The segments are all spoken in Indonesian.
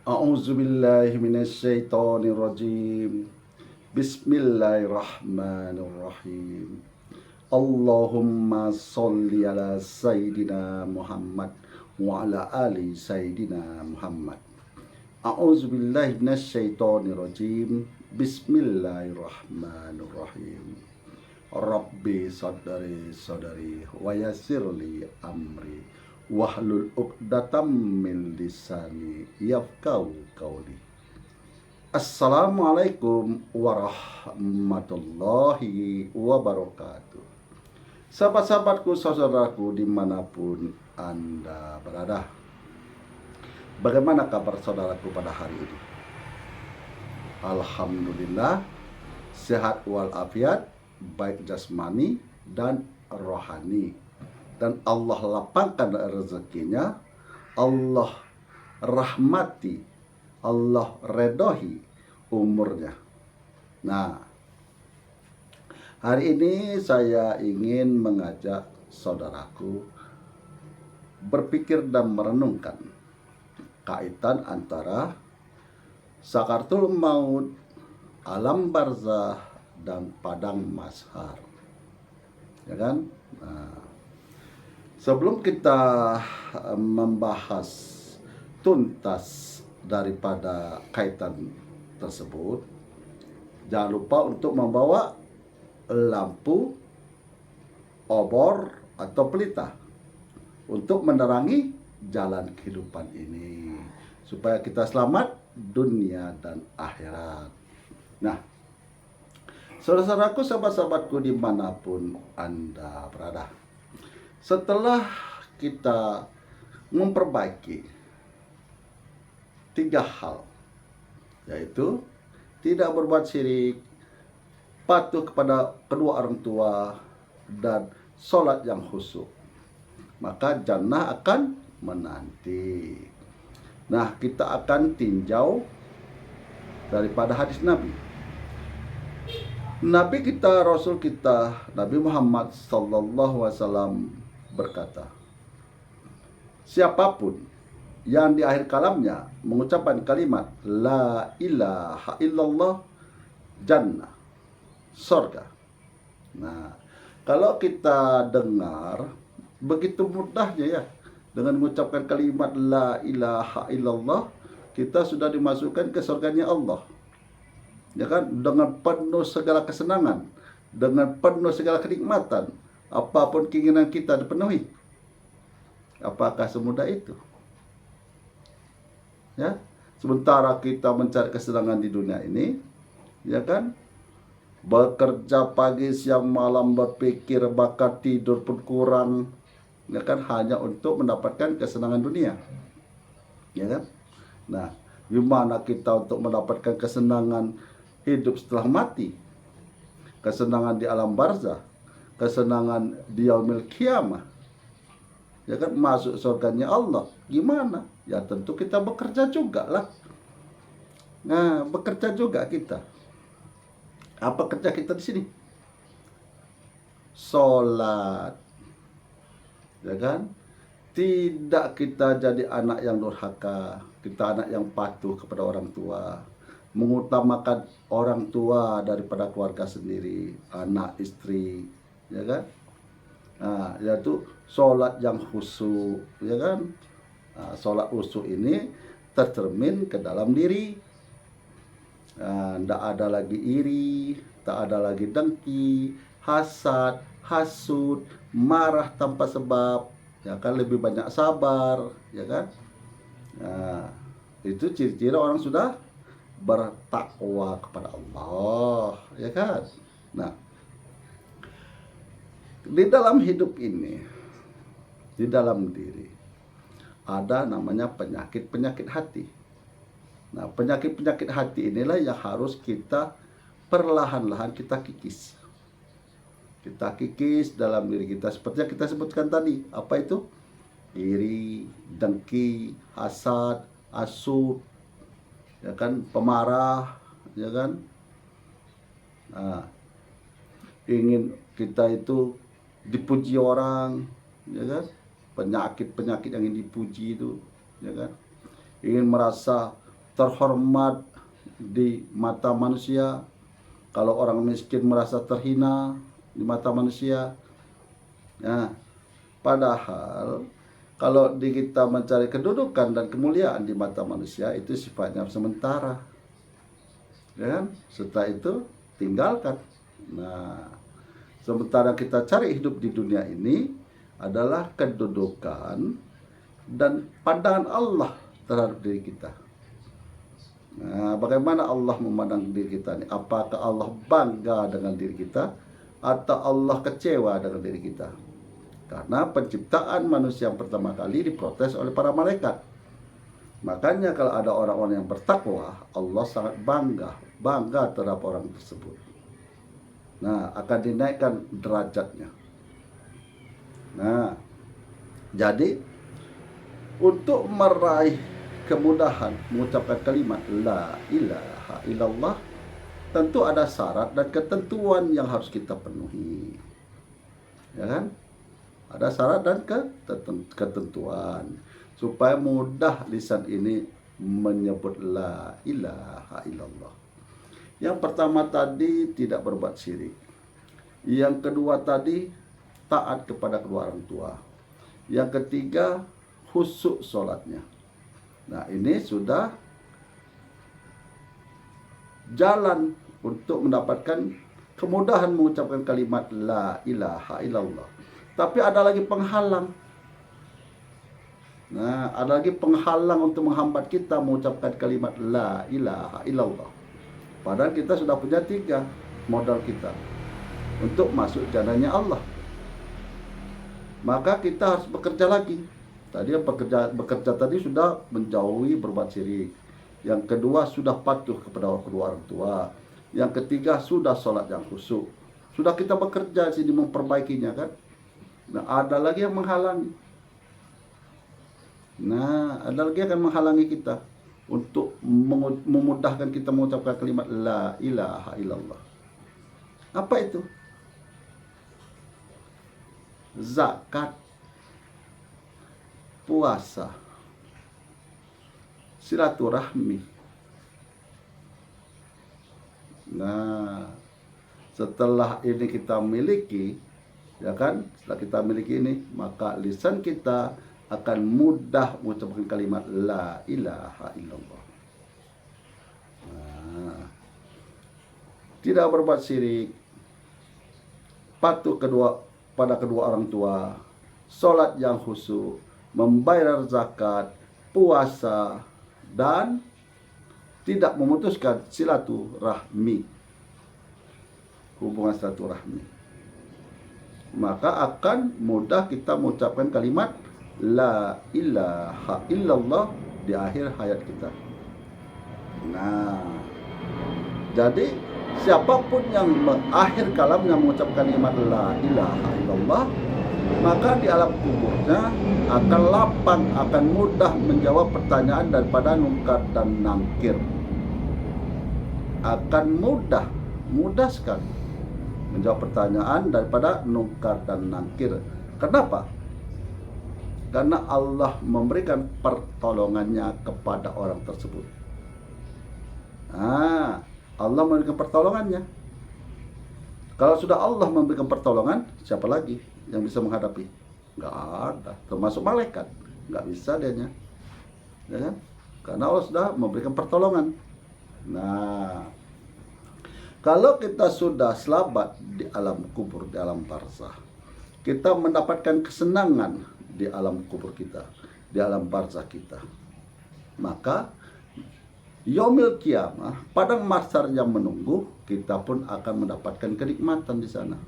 A'udzubillahi minasyaitonirrajim. Bismillahirrahmanirrahim. Allahumma sholli ala Sayyidina Muhammad wa ala ali Sayyidina Muhammad. A'udzubillahi minasyaitonirrajim. Bismillahirrahmanirrahim. Rabbi sadari sadari wa yassirli amri wahlul 'uqdatam min lisani yafqahu qawli. Assalamualaikum warahmatullahi wabarakatuh. Sahabat-sahabatku, saudaraku dimanapun Anda berada, bagaimana kabar saudaraku pada hari ini? Alhamdulillah, sehat walafiat, baik jasmani dan rohani. Dan Allah lapangkan rezekinya, Allah rahmati, Allah redohi umurnya. Nah, hari ini saya ingin mengajak saudaraku berpikir dan merenungkan kaitan antara sakaratul maut, alam barzah, dan padang mahsyar. Ya kan? Nah, sebelum kita membahas tuntas daripada kaitan tersebut, jangan lupa untuk membawa lampu, obor, atau pelita untuk menerangi jalan kehidupan ini, supaya kita selamat dunia dan akhirat. Nah, saudara-saudaraku, sahabat-sahabatku dimanapun Anda berada, setelah kita memperbaiki 3 hal, yaitu tidak berbuat syirik, patuh kepada kedua orang tua, dan sholat yang khusyuk, maka jannah akan menanti. Nah, kita akan tinjau daripada hadis Nabi. Nabi kita, Rasul kita, Nabi Muhammad SAW berkata, siapapun yang di akhir kalamnya mengucapkan kalimat La ilaha illallah, jannah, surga. Nah, kalau kita dengar begitu mudahnya ya, dengan mengucapkan kalimat La ilaha illallah, kita sudah dimasukkan ke surganya Allah. Ya kan, dengan penuh segala kesenangan, dengan penuh segala kenikmatan, apapun keinginan kita dipenuhi. Apakah semudah itu? Ya, sementara kita mencari kesenangan di dunia ini, ya kan, bekerja pagi siang malam, berpikir, bahkan tidur pun kurang, ya kan, hanya untuk mendapatkan kesenangan dunia. Ya kan? Nah, gimana kita untuk mendapatkan kesenangan hidup setelah mati, kesenangan di alam barzah, kesenangan di yaumil qiyamah, ya kan, masuk surganya Allah? Gimana? Ya tentu kita bekerja juga lah. Nah, bekerja juga kita. Apa kerja kita di sini? Sholat, ya kan? Tidak kita jadi anak yang durhaka, kita anak yang patuh kepada orang tua, mengutamakan orang tua daripada keluarga sendiri, anak, istri, ya kan? Nah, yaitu sholat yang khusyuk, ya kan? Nah, sholat khusyuk ini tercermin ke dalam diri. Tidak ada lagi iri, tak ada lagi dengki, hasad, hasud, marah tanpa sebab, ya kan? Lebih banyak sabar, ya kan? Nah, itu ciri-ciri orang sudah bertakwa kepada Allah, ya kan? Nah, di dalam hidup ini, di dalam diri, ada namanya penyakit-penyakit hati. Nah, penyakit-penyakit hati inilah yang harus kita perlahan-lahan kita kikis. Kita kikis dalam diri kita, seperti yang kita sebutkan tadi. Apa itu? Iri, dengki, hasad, hasud, ya kan, pemarah, ya kan. Nah, ingin kita itu dipuji orang, ya kan, penyakit-penyakit yang ingin dipuji itu, ya kan, ingin merasa terhormat di mata manusia, kalau orang miskin merasa terhina di mata manusia. Nah, padahal kalau di kita mencari kedudukan dan kemuliaan di mata manusia itu sifatnya sementara, ya kan? Setelah itu tinggalkan. Nah, sementara kita cari hidup di dunia ini adalah kedudukan dan pandangan Allah terhadap diri kita. Nah, bagaimana Allah memandang diri kita ini? Apakah Allah bangga dengan diri kita atau Allah kecewa dengan diri kita? Karena penciptaan manusia yang pertama kali diprotes oleh para malaikat. Makanya kalau ada orang-orang yang bertakwa, Allah sangat bangga terhadap orang tersebut. Nah, akan dinaikkan derajatnya. Nah, jadi untuk meraih kemudahan mengucapkan kalimat la ilaha illallah, tentu ada syarat dan ketentuan yang harus kita penuhi. Ya kan? Ada syarat dan ketentuan supaya mudah lisan ini menyebut la ilaha illallah. Yang pertama tadi tidak berbuat syirik. Yang kedua tadi taat kepada kedua orang tua. Yang ketiga khusyuk sholatnya. Nah, ini sudah jalan untuk mendapatkan kemudahan mengucapkan kalimat la ilaha illallah. Tapi ada lagi penghalang. Nah, ada lagi penghalang untuk menghambat kita mengucapkan kalimat la ilaha illallah. Padahal kita sudah punya 3 modal kita untuk masuk jannahnya Allah. Maka kita harus bekerja lagi. Tadi yang bekerja tadi sudah menjauhi berbuat syirik. Yang kedua sudah patuh kepada kedua orang tua. Yang ketiga sudah sholat yang khusyuk. Sudah kita bekerja di sini memperbaikinya kan. Nah, ada lagi yang menghalangi. Nah, ada lagi yang akan menghalangi kita untuk memudahkan kita mengucapkan kalimat la ilaha illallah. Apa itu? Zakat, puasa, silaturahmi. Nah, setelah ini kita miliki, ya kan? Setelah kita miliki ini, maka lisan kita akan mudah mengucapkan kalimat la ilaha illallah. Nah, tidak berbuat syirik, patuh pada kedua orang tua, sholat yang khusyuk, membayar zakat, puasa, dan tidak memutuskan silaturahmi, hubungan silaturahmi. Maka akan mudah kita mengucapkan kalimat la ilaha illallah di akhir hayat kita. Nah, jadi siapapun yang akhir kalamnya mengucapkan kalimat la ilaha illallah, maka di alam kuburnya akan lapang, akan mudah menjawab pertanyaan daripada nungkar dan nangkir. Akan mudah sekali menjawab pertanyaan daripada nungkar dan nangkir. Kenapa? Karena Allah memberikan pertolongannya kepada orang tersebut. Nah, Allah memberikan pertolongannya. Kalau sudah Allah memberikan pertolongan, siapa lagi yang bisa menghadapi? Nggak ada, termasuk malaikat. Nggak bisa dianya. Ya kan? Karena Allah sudah memberikan pertolongan. Nah, kalau kita sudah selamat di alam kubur, di alam barzah, kita mendapatkan kesenangan di alam kubur kita, di alam barzah kita, maka yaumil kiamah, padang mahsyar yang menunggu, kita pun akan mendapatkan kenikmatan di sana.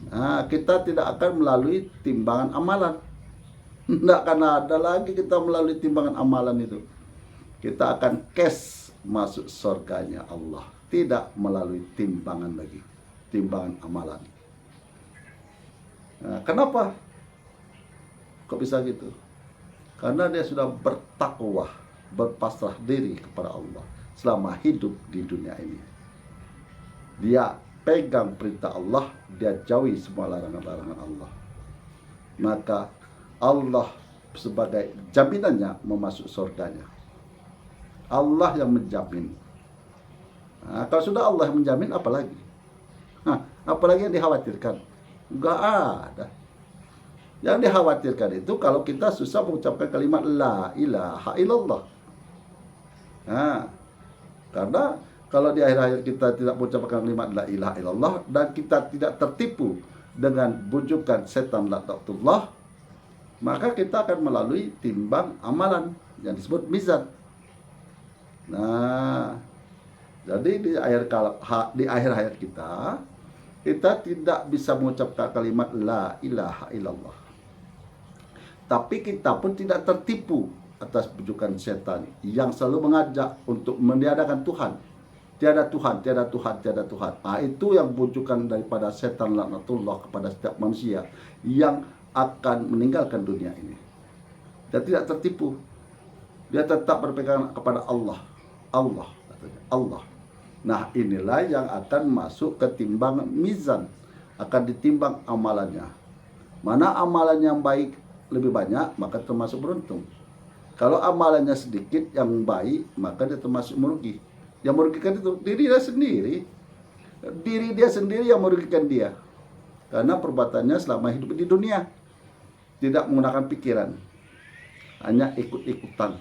Nah, kita tidak akan melalui timbangan amalan. Tidak akan ada lagi kita melalui timbangan amalan itu. Kita akan cash masuk surganya Allah, tidak melalui timbangan lagi, timbangan amalan. Nah, kenapa? Kok bisa gitu? Karena dia sudah bertakwa, berpasrah diri kepada Allah selama hidup di dunia ini. Dia pegang perintah Allah, dia jauhi semua larangan-larangan Allah. Maka Allah sebagai jaminannya memasuk surganya. Allah yang menjamin. Nah, kalau sudah Allah yang menjamin, apalagi? Apalagi yang dikhawatirkan? Enggak ada. Yang dikhawatirkan itu kalau kita susah mengucapkan kalimat la ilaha illallah. Nah, karena kalau di akhir-akhir kita tidak mengucapkan kalimat la ilaha illallah dan kita tidak tertipu dengan bujukan setan laknatullah, maka kita akan melalui timbang amalan yang disebut mizan. Nah, jadi di akhir hayat kita tidak bisa mengucapkan kalimat la ilaha illallah. Tapi kita pun tidak tertipu atas bujukan setan yang selalu mengajak untuk meniadakan Tuhan. Tiada Tuhan, tiada Tuhan, tiada Tuhan. Itu yang bujukan daripada setan laknatullah kepada setiap manusia yang akan meninggalkan dunia ini. Dia tidak tertipu. Dia tetap berpegang kepada Allah. Allah, katanya. Allah. Nah, inilah yang akan masuk ke timbang mizan. Akan ditimbang amalannya. Mana amalan yang baik lebih banyak, maka termasuk beruntung. Kalau amalannya sedikit yang baik, maka dia termasuk merugi. Yang merugikan itu diri dia sendiri. Diri dia sendiri yang merugikan dia. Karena perbuatannya selama hidup di dunia tidak menggunakan pikiran, hanya ikut-ikutan,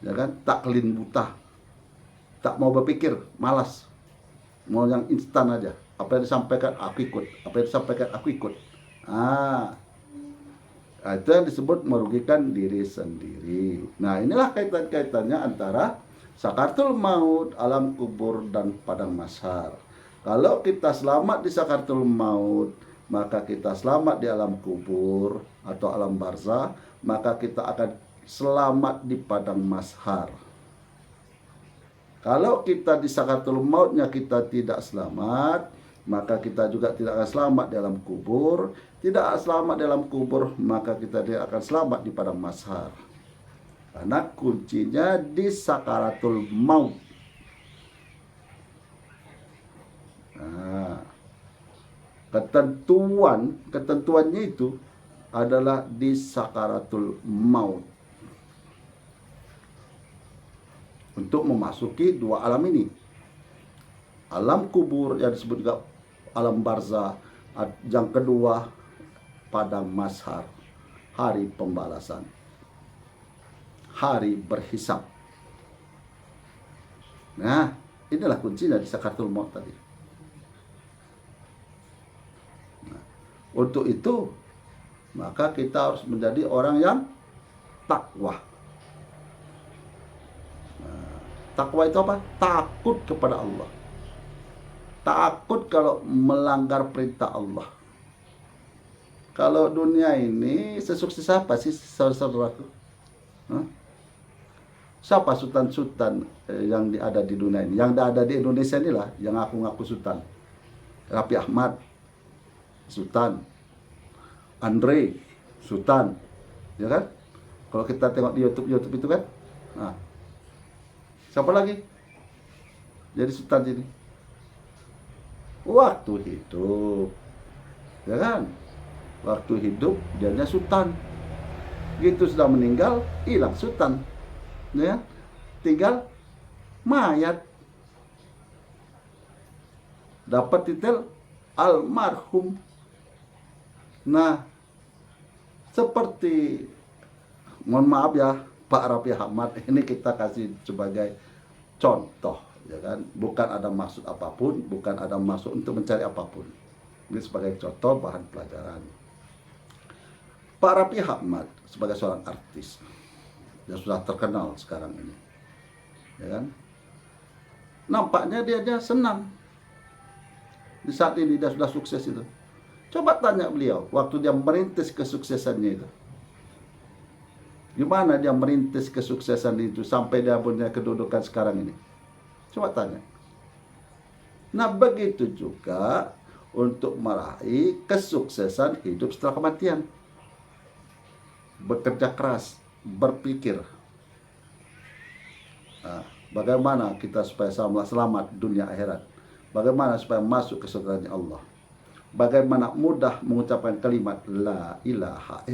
ya kan? Taklin buta, tak mau berpikir, malas, mau yang instan aja. Apa yang disampaikan aku ikut, apa yang disampaikan aku ikut. Itu yang disebut merugikan diri sendiri. Nah, inilah kaitan-kaitannya antara sakaratul maut, alam kubur, dan padang mahsyar. Kalau kita selamat di sakaratul maut, maka kita selamat di alam kubur atau alam barzah, maka kita akan selamat di padang mahsyar. Kalau kita di sakaratul mautnya kita tidak selamat, maka kita juga tidak akan selamat di alam kubur. Tidak selamat di alam kubur, maka kita tidak akan selamat di padang mahsyar. Karena kuncinya di sakaratul maut. Nah, ketentuannya itu adalah di sakaratul maut. Untuk memasuki dua alam ini. Alam kubur yang disebut juga alam barzah, yang kedua padang mahsyar, hari pembalasan, hari berhisab. Nah, inilah kuncinya di sakaratul maut tadi. Nah, untuk itu maka kita harus menjadi orang yang takwa. Nah, takwa itu apa? Takut kepada Allah. Takut kalau melanggar perintah Allah. Kalau dunia ini sesukses apa sih saudaraku? Siapa sultan-sultan yang ada di dunia ini? Yang ada di Indonesia inilah yang ngaku-ngaku sultan. Raffi Ahmad, sultan. Andre, sultan. Ya kan? Kalau kita tengok di YouTube itu kan? Nah, siapa lagi? Jadi sultan ini. Waktu hidup. Ya kan? Waktu hidup dianya sultan. Gitu sudah meninggal, hilang sultan. Ya, tinggal mayat. Dapat titel almarhum. Nah, seperti, mohon maaf ya Pak Raffi Ahmad, ini kita kasih sebagai contoh, ya kan? Bukan ada maksud apapun, bukan ada maksud untuk mencari apapun. Ini sebagai contoh bahan pelajaran. Pak Raffi Ahmad sebagai seorang artis yang sudah terkenal sekarang ini, ya kan? Nampaknya dia senang di saat ini dia sudah sukses itu. Coba tanya beliau waktu dia merintis kesuksesannya itu, gimana dia merintis kesuksesan itu sampai dia punya kedudukan sekarang ini. Coba tanya. Nah, begitu juga untuk meraih kesuksesan hidup setelah kematian. Bekerja keras, berpikir. Nah, bagaimana kita supaya selamat dunia akhirat? Bagaimana supaya masuk ke surganya Allah? Bagaimana mudah mengucapkan kalimat la ilaha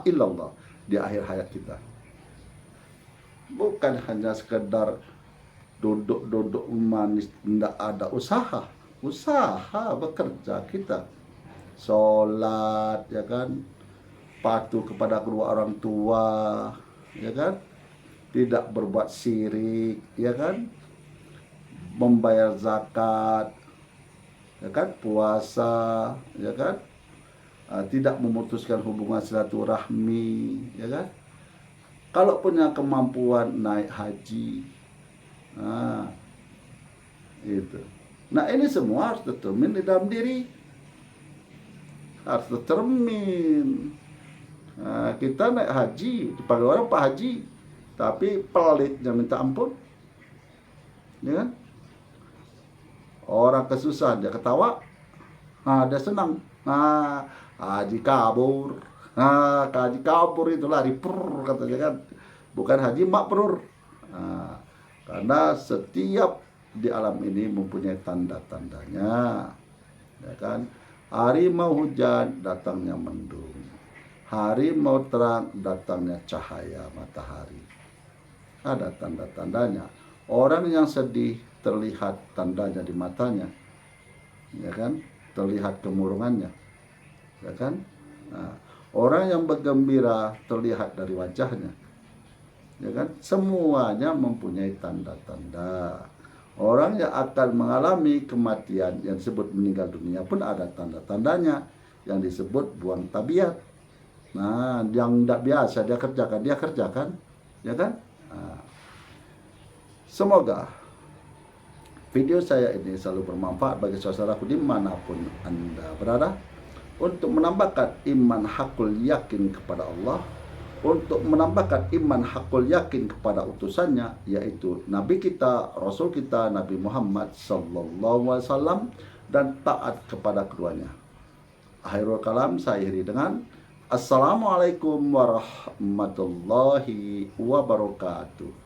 illallah di akhir hayat kita? bukan hanya sekedar duduk-duduk manis, tidak ada usaha bekerja kita, sholat, ya kan, patuh kepada kedua orang tua, ya kan, tidak berbuat syirik, ya kan, membayar zakat, ya kan, puasa, ya kan, tidak memutuskan hubungan silaturahmi, ya kan. Kalau punya kemampuan naik haji, itu. Nah, ini semua harus tercermin di dalam diri, harus tercermin. Kita naik haji, dipanggil orang Pak Haji, tapi pelitnya minta ampun, ya kan. Orang kesusahan dia ketawa, dia senang. Haji kabur, haji kabur itu lari prur katanya kan, bukan haji mabrur. Karena setiap di alam ini mempunyai tanda-tandanya, ya kan. Hari mau hujan, datangnya mendung. Hari mau terang, datangnya cahaya matahari. Ada tanda-tandanya. Orang yang sedih terlihat tandanya di matanya, ya kan, terlihat kemurungannya, ya kan. Orang yang bergembira terlihat dari wajahnya, ya kan. Semuanya mempunyai tanda-tanda. Orang yang akan mengalami kematian yang disebut meninggal dunia pun ada tanda-tandanya, yang disebut buang tabiat. Yang tidak biasa dia kerjakan, ya kan. Semoga video saya ini selalu bermanfaat bagi saudaraku dimanapun Anda berada, untuk menambahkan iman hakul yakin kepada Allah, untuk menambahkan iman hakul yakin kepada utusannya, yaitu Nabi kita, Rasul kita, Nabi Muhammad SAW, dan taat kepada keduanya. Akhirul kalam saya akhiri dengan Assalamualaikum warahmatullahi wabarakatuh.